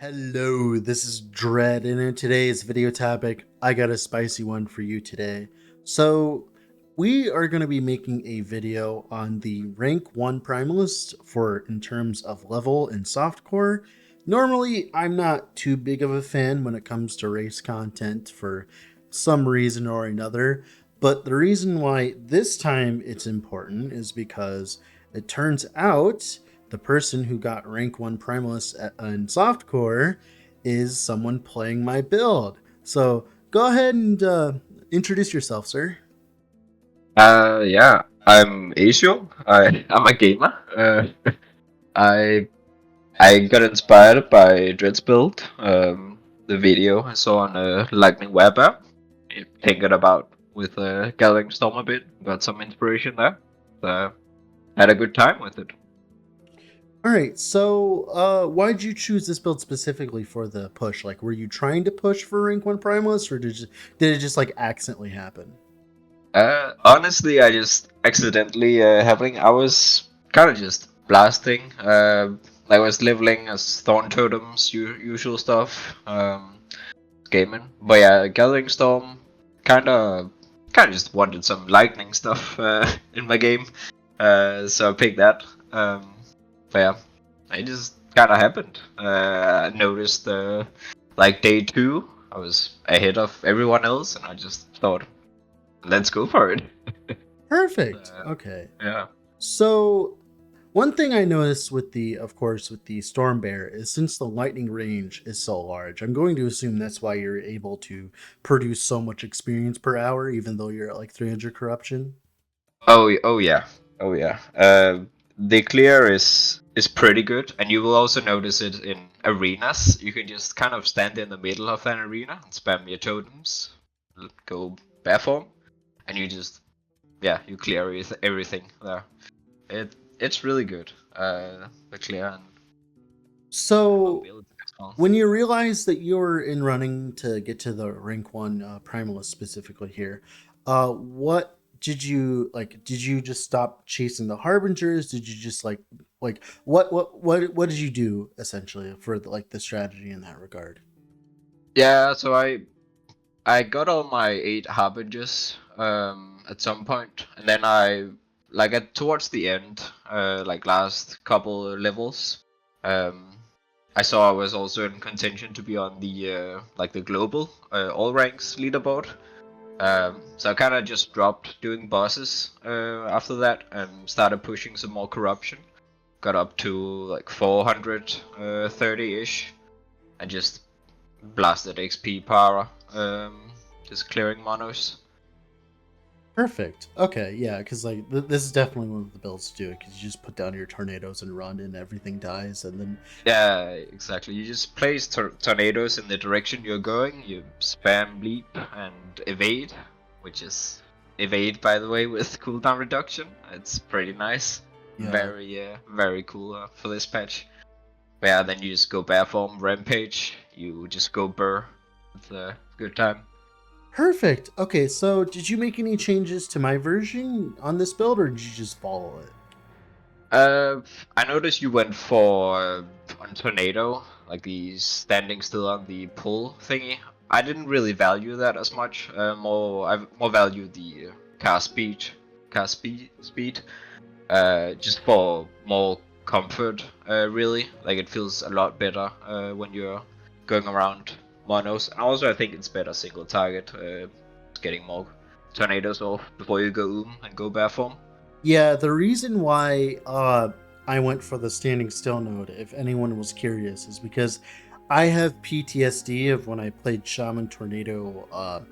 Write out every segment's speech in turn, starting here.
Hello, this is Dread, and in today's video topic, I got a spicy one for you today. So, we are going to be making a video on the rank 1 Primalist for in terms of level and softcore. Normally, I'm not too big of a fan when it comes to race content for some reason or another, but the reason why this time it's important is because it turns out the person who got rank 1 Primalist in softcore is someone playing my build. So go ahead and introduce yourself, sir. Yeah, I'm Asal. I'm a gamer. I I got inspired by Dread's build, the video I saw on Lightning Werebear. Thinking about with Gathering Storm a bit, got some inspiration there. So had a good time with it. All right, so why did you choose this build specifically for the push? Like, were you trying to push for rank 1 Primalist, or did it just like accidentally happen? Honestly, I just accidentally happening. I was kind of just blasting. I was leveling as Thorn Totems, usual stuff. Gaming. But yeah, Gathering Storm kind of just wanted some lightning stuff in my game. So I picked that. But yeah, it just kind of happened. I noticed like day 2, I was ahead of everyone else, and I just thought, let's go for it. Perfect. Okay. Yeah. So one thing I noticed with of course, with the Storm Bear is since the lightning range is so large, I'm going to assume that's why you're able to produce so much experience per hour, even though you're at like 300 corruption. Oh yeah. Oh yeah. The clear is pretty good, and you will also notice it in arenas. You can just kind of stand in the middle of an arena and spam your totems, go bear form, and you just you clear everything there. It's really good. The clear and So mobility as well. when you realize that you're in running to get to the rank 1 Primalist specifically here, what did you like? Did you just stop chasing the harbingers? Did you just like what did you do essentially for like the strategy in that regard? Yeah, so I got all my 8 harbingers at some point, and then towards the end, like last couple levels, um I saw I was also in contention to be on the like the global all ranks leaderboard. So I kind of just dropped doing bosses after that and started pushing some more corruption. Got up to like 430-ish and just blasted XP power, just clearing monos. Perfect. Okay, yeah, because like this is definitely one of the builds to do it because you just put down your tornadoes and run, and everything dies, and then Yeah, exactly. You just place tornadoes in the direction you're going. You spam leap and evade, which is evade by the way with cooldown reduction. It's pretty nice. yeah, Very cool for this patch. But yeah, then you just go bear form, rampage. You just go burr. It's a good time. perfect. Okay, so did you make any changes to my version on this build, or did you just follow it? Uh, I noticed you went for on tornado, like the standing still on the pull thingy. I didn't really value that as much. I more value the cast speed. Just for more comfort. Really, like it feels a lot better when you're going around monos. And also, I think it's better single target. Getting more tornadoes off before you go and go bear form. Yeah, the reason why I went for the standing still node, if anyone was curious, is because I have PTSD of when I played Shaman Tornado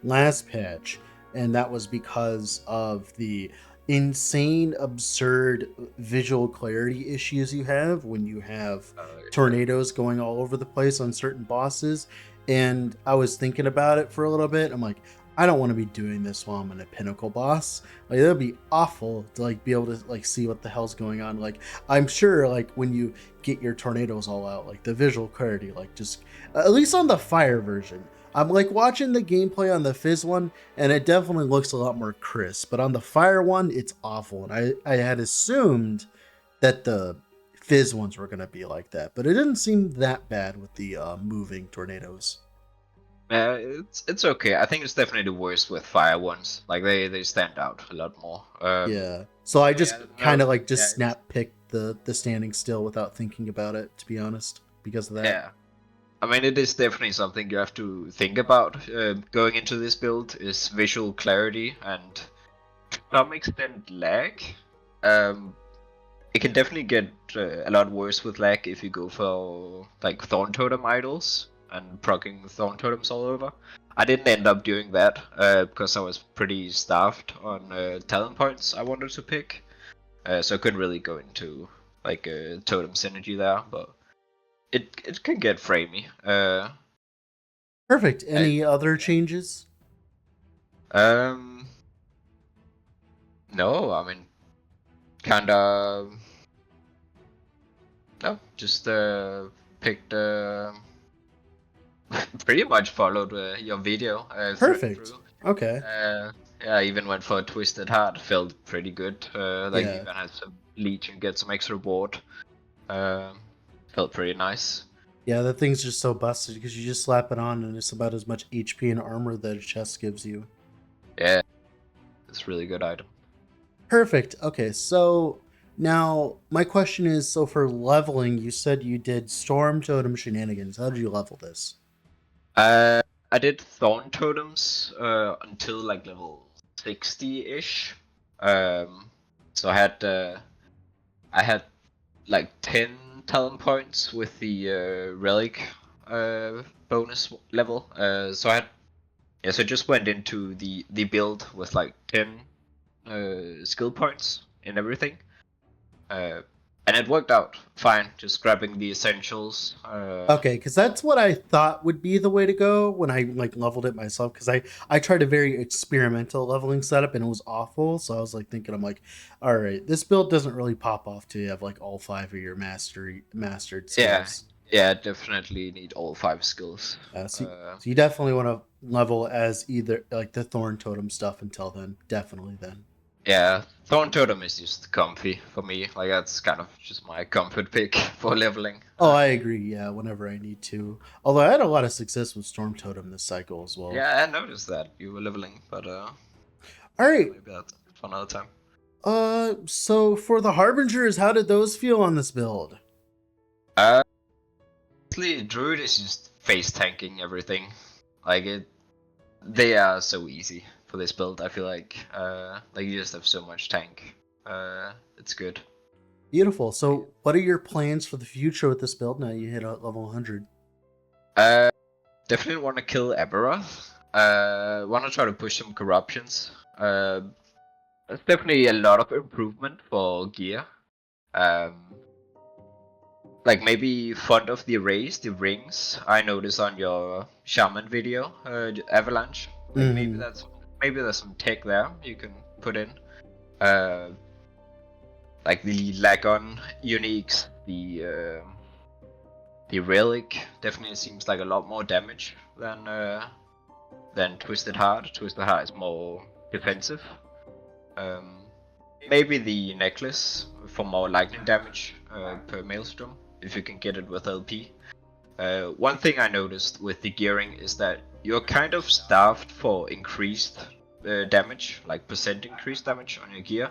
last patch, and that was because of the insane, absurd visual clarity issues you have when you have Yeah. tornadoes going all over the place on certain bosses. And I was thinking about it for a little bit. I'm like, I don't want to be doing this while I'm in a pinnacle boss. Like that'd be awful to like be able to like see what the hell's going on. Like I'm sure like when you get your tornadoes all out, like the visual clarity, like just at least on the fire version, I'm like watching the gameplay on the Fizz one, and it definitely looks a lot more crisp. But on the Fire one, it's awful. And I had assumed that the Fizz ones were gonna be like that, but it didn't seem that bad with the moving tornadoes. It's okay. I think it's definitely the worst with fire ones. Like they stand out a lot more. Yeah. So I just Yeah, kind no, of like just yeah, snap picked the standing still without thinking about it, to be honest, because of that. yeah. I mean, it is definitely something you have to think about going into this build is visual clarity and to some extent lag. Um, it can definitely get a lot worse with lag if you go for like Thorn Totem idols and proccing Thorn Totems all over. I didn't end up doing that because I was pretty starved on talent points I wanted to pick, so I couldn't really go into like totem synergy there, but it can get framey. Perfect. I, Any other changes? um, no, I mean, kinda, no, just picked, pretty much followed your video through and Perfect. through. Okay. Yeah, I even went for a Twisted Heart, felt pretty good. Like, Yeah. even had some leech and get some extra ward. Um, felt pretty nice. Yeah, that thing's just so busted because you just slap it on and it's about as much HP and armor that a chest gives you. Yeah, it's a really good item. Perfect. Okay, so now my question is, so for leveling, you said you did Storm Totem shenanigans. How did you level this? Uh, I did Thorn Totems until like level 60-ish. Um, so I had like 10 talent points with the relic bonus level. So I had so I just went into the build with like 10 skill points and everything. Uh, and it worked out fine, just grabbing the essentials. Okay, because that's what I thought would be the way to go when I like leveled it myself. Because I tried a very experimental leveling setup and it was awful. So I was like thinking, I'm like, all right, this build doesn't really pop off till you have like all 5 of your mastered Yeah, skills. yeah, definitely need all 5 skills. So, Uh, so you definitely want to level as either like the Thorn Totem stuff until then. Definitely then. yeah, Thorn Totem is just comfy for me. Like that's kind of just my comfort pick for leveling. Oh, I agree. Yeah, whenever I need to. Although I had a lot of success with Storm Totem this cycle as well. Yeah, I noticed that you were leveling, but All right. maybe that's for another time. So for the Harbingers, how did those feel on this build? Honestly, Druid is just face tanking everything. Like they are so easy for this build. I feel like you just have so much tank. It's good. Beautiful. So what are your plans for the future with this build now you hit level 100? Uh, definitely want to kill Aberoth. Want to try to push some corruptions. There's definitely a lot of improvement for gear. Um, like maybe font of the arrays, the rings. I noticed on your shaman video, Avalanche. Like Mm-hmm. maybe there's some tech there you can put in. Uh, like the Lagon uniques, the relic definitely seems like a lot more damage than Twisted Heart. Twisted Heart is more defensive. Um, maybe the necklace for more lightning damage per maelstrom if you can get it with LP. One thing I noticed with the gearing is that you're kind of starved for increased damage, like percent increased damage on your gear.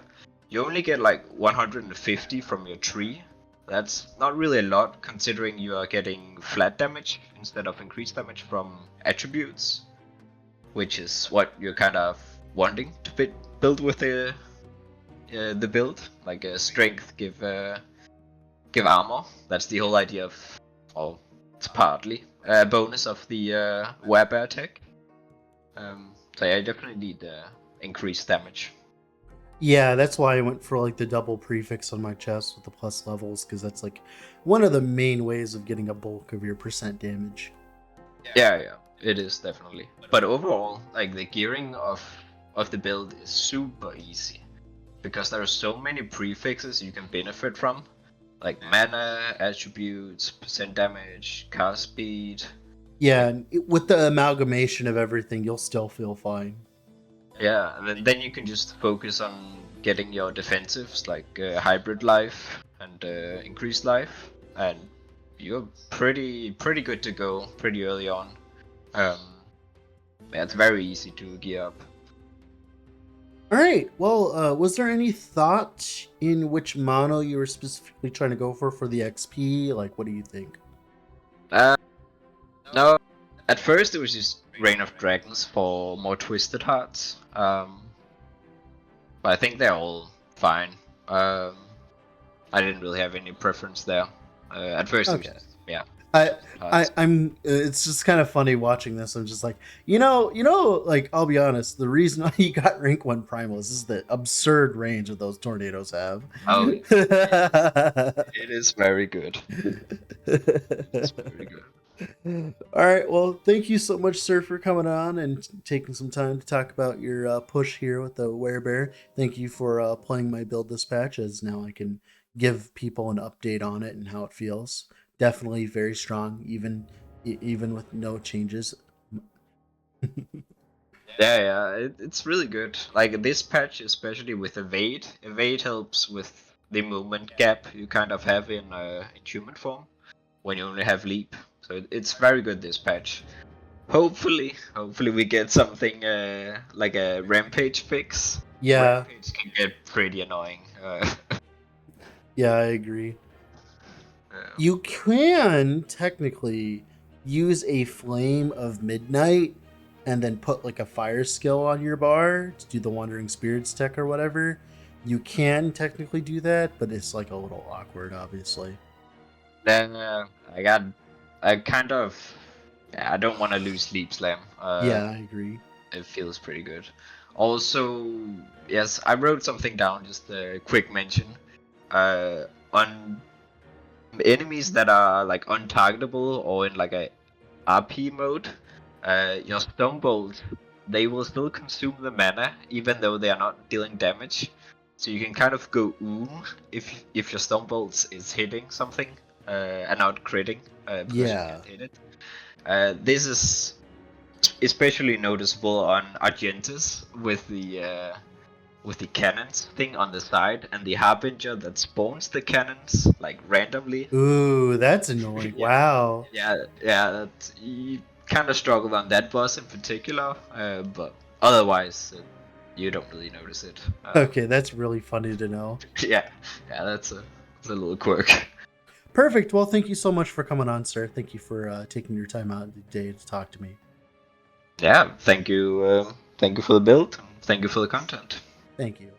You only get like 150 from your tree. That's not really a lot considering you are getting flat damage instead of increased damage from attributes, which is what you're kind of wanting to build with the build, like strength give armor. That's the whole idea of, oh, it's partly a bonus of the Werebear tech. So yeah, I definitely need increased damage. Yeah, that's why I went for like the double prefix on my chest with the plus levels, because that's like one of the main ways of getting a bulk of your percent damage. Yeah, yeah, it is definitely. But overall, like the gearing of the build is super easy because there are so many prefixes you can benefit from, like mana, attributes, percent damage, cast speed. Yeah, Like and with the amalgamation of everything, you'll still feel fine. yeah, and then you can just focus on getting your defensives like hybrid life and increased life, and you're pretty good to go pretty early on. Um, yeah, it's very easy to gear up. All right. Well, was there any thought in which mono you were specifically trying to go for the XP? Like, what do you think? Uh, no, at first it was just Reign of Dragons for more twisted hearts. But I think they're all fine. Um, I didn't really have any preference there. At first it was Okay. just, yeah, I, twisted hearts. I'm. It's just kind of funny watching this. I'm just like, like I'll be honest. The reason why you got rank 1 Primalist is the absurd range that those tornadoes have. Oh, it is very good. It's very good. All right. Well, thank you so much, sir, for coming on and taking some time to talk about your push here with the Werebear. Thank you for playing my build dispatch, as now I can give people an update on it and how it feels. Definitely very strong, even with no changes. Yeah, it's really good. Like this patch, especially with evade. Evade helps with the movement gap you kind of have in human form when you only have leap. So it's very good this patch. Hopefully we get something like a rampage fix. Yeah, Rampage can get pretty annoying. yeah, I agree. Yeah. You can technically use a Flame of Midnight and then put like a fire skill on your bar to do the Wandering Spirits tech or whatever. You can technically do that, but it's like a little awkward, obviously. Then I kind of, yeah, I don't want to lose Sleep Slam. Yeah, I agree. It feels pretty good. Also, yes, I wrote something down, just a quick mention. On enemies that are like untargetable or in like a RP mode, your stone bolts, they will still consume the mana even though they are not dealing damage. So you can kind of go if your stone bolts is hitting something and not critting because you Yeah. can't hit it. This is especially noticeable on Argentis with the cannons thing on the side and the harbinger that spawns the cannons like randomly. Ooh, that's annoying. Yeah, Wow. yeah. That you kind of struggle on that boss in particular, but otherwise you don't really notice it. Okay, that's really funny to know. Yeah, yeah. That's a little quirk. Perfect. Well, thank you so much for coming on, sir. Thank you for taking your time out of the day to talk to me. Yeah, thank you. Thank you for the build. Thank you for the content. Thank you.